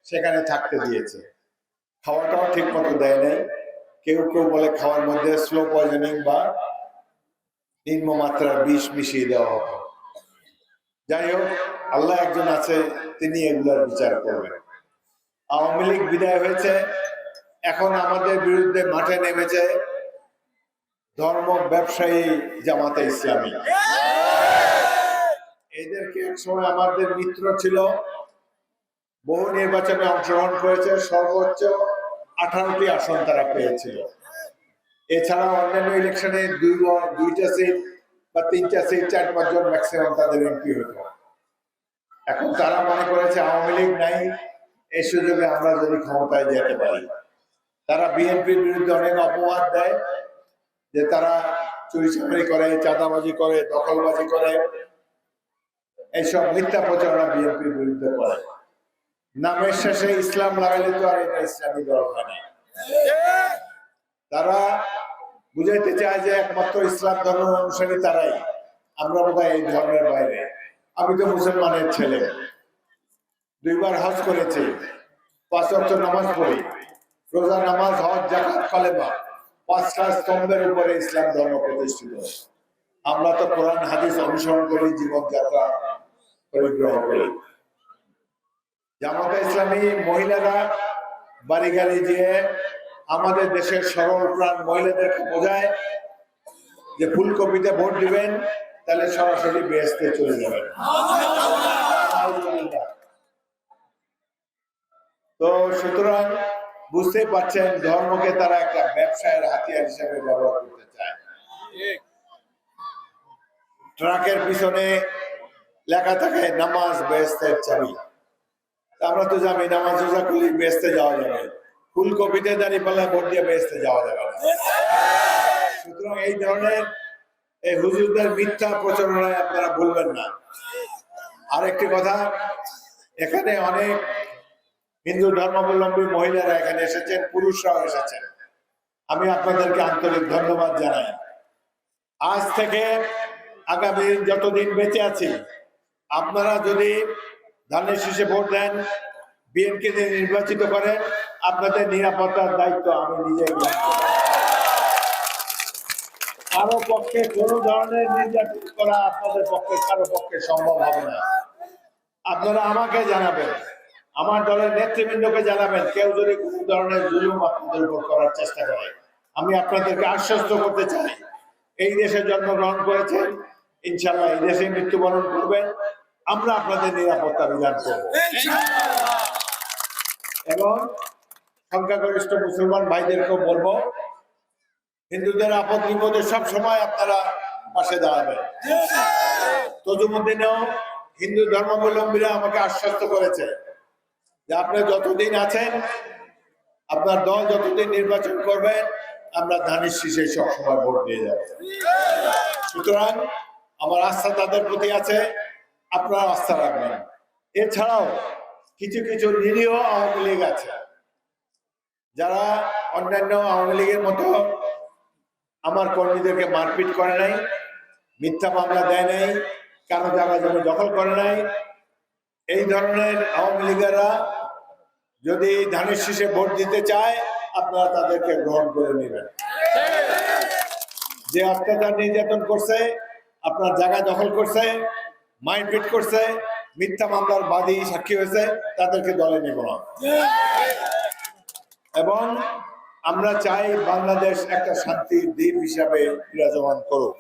সেখানে থাকতে দিয়েছে। খাওয়াটাও ঠিক মতো দেয় নাই। কেউ কেউ বলে খাওয়ার মধ্যে স্লো পয়জনিং বা নিম্নমাত্রার বিষ মিশিয়ে দেওয়া হতো। যাই হোক, আল্লাহ একজন আছে, তিনি এগুলোর বিচার করবেন। আওয়ামী লীগ বিদায় হয়েছে, এখন আমাদের বিরুদ্ধে মাঠে নেমেছে ধর্ম ব্যবসায়ী জামাতে ইসলামী। এদেরকে একসময় আমাদের মিত্র ছিল, বহু নির্বাচনে অংশগ্রহণ করেছে, সর্বোচ্চ 18টি আসন তারা পেয়েছিল। এছাড়া অন্যান্য ইলেকশনে দুইটা সিট বা 3টা সিট, 4-5 জন ম্যাক্সিমাম তাদের এমপি হতো। এখন তারা মনে করেছে আওয়ামী লীগ নাই, এই সুযোগে আমরা যদি ক্ষমতায় যেতে পারি। তারা বিএনপির বিরুদ্ধে অনেক অপবাদ দেয় যে তারা চুরি চামারি করে, চাঁদাবাজি করে, দখলবাজি করে, এইসব মিথ্যা প্রচারণা বিএনপির বিরুদ্ধে করে। নামের শেষে ইসলাম লাগাইলে তো আর এটা ইসলামী দল হয় না। তারা বুঝাইতে চায় যে একমাত্র ইসলাম ধর্ম অনুসারী তারাই, আমরা বোধহয় এই ধর্মের বাইরে। আমি তো মুসলমানের ছেলে, 2 বার হজ করেছি, 5 ওয়াক্ত নামাজ পড়ি, রোজা, নামাজ, হজ, যাকাত, কালেমা, 5টা স্তম্ভের উপরে ইসলাম ধর্ম প্রতিষ্ঠিত। আমরা তো কোরআন হাদিস অনুসরণ করি, জীবনযাত্রা পরিগ্রহ করি। জামাতে ইসলামী মহিলারা বাড়ি গাড়ি দিয়ে আমাদের দেশের সরল প্রাণ মহিলাদেরকে বোঝায় যে ফুলকপিতে ভোট দিবেন, তাহলে সরাসরি বেহেশতে চলে যাবেন। তো সুতরাং বুঝতেই পারছেন, ধর্মকে তারা একটা ব্যবসায়ের হাতিয়ার হিসেবে ব্যবহার করতে চায়। ট্রাকের পিছনে লেখা থাকে নামাজ বেহেশতের চাবি। আমরা তো জানি নামাজ রোজা করলে বেহেশতে যাওয়া যাবে, ফুলকপিতে দাঁড়িয়ে পাল্লায় ভোট দিয়ে বেহেশতে যাওয়া যাবে না। সুতরাং এই ধরনের এই হুজুরদের মিথ্যা প্রচারণায় আপনারা ভুলবেন না। আরেকটি কথা, এখানে অনেক হিন্দু ধর্মাবলম্বী মহিলারা এখানে এসেছেন, পুরুষরাও এসেছেন। আমি আপনাদেরকে আন্তরিক ধন্যবাদ জানাই। আজ থেকে আগামী যতদিন বেঁচে আছি, আপনারা যদি ধানের শীষে ভোট দেন, বিএনপি নির্বাচিত করেন, আপনাদের নিরাপত্তার দায়িত্ব আমি নিজেই গ্রহণ করব। কারো পক্ষে কোনো ধরনের নির্যাতন করা আপনাদের পক্ষে কারো পক্ষে সম্ভব হবে না। আপনারা আমাকে জানাবেন, আমার দলের নেতৃবৃন্দকে জানাবেন, কেউ যদি কোনো ধরনের জুলুম আপনাদের উপর করার চেষ্টা করে। আমি আপনাদেরকে আশ্বস্ত করতে চাই, এই দেশে জন্মগ্রহণ করেছেন, ইনশাআল্লাহ এই দেশে মৃত্যুবরণ করবেন, আমরা আপনাদের নিরাপত্তা বিধান করব। এবং সংখ্যাগরিষ্ঠ মুসলমান ভাইদেরকেও বলবো, হিন্দুদের আপদ বিপদে সব সময় আপনারা পাশে দাঁড়াবেন। তজুমুদ্দিনেও হিন্দু ধর্মাবলম্বীরা আমাকে আশ্বস্ত করেছে যে আপনি যতদিন আছেন, আপনার দল যতদিন নির্বাচন করবেন, আমরা ধানের শীষে সবসময় ভোট দিয়ে যাব। সুতরাং আমার আস্থা তাদের প্রতি আছে, আপনারা আস্থা রাখবেন। এছাড়াও কিছু কিছু নিরীহ আওয়ামী লীগ আছে, যারা অন্যান্য আওয়ামী লীগের মতো আমার কর্মীদেরকে মারপিট করে নাই, মিথ্যা মামলা দেয় নাই, কারো জায়গা জমি দখল করে নাই। এই ধরনের আওয়ামী লীগেরা যদি ধানের শীষে ভোট দিতে চায়, আপনারা তাদেরকে গ্রহণ করে নেবেন। যে অত্যাচার নির্যাতন করছে, আপনার জায়গা দখল করছে, মারপিট করছে, মিথ্যা মামলার বাদী সাক্ষী হয়েছে, তাদেরকে দলে নেব না। এবং আমরা চাই বাংলাদেশ একটা শান্তির দ্বীপ হিসাবে বিরাজমান করুক।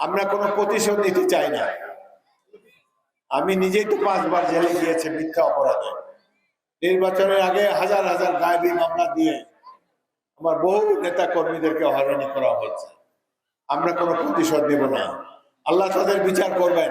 আমরা কোনো প্রতিশোধ নিতে চাই না। আমি নিজেই তো 5 বার জেলে গিয়েছি মিথ্যা অপরাধে। নির্বাচনের আগে হাজার হাজার গায়েবী মামলা দিয়ে আমার বহু নেতা কর্মীদেরকে হয়রানি করা হয়েছে। আমরা কোনো প্রতিশোধ নেব না, আল্লাহ তাদের বিচার করবেন।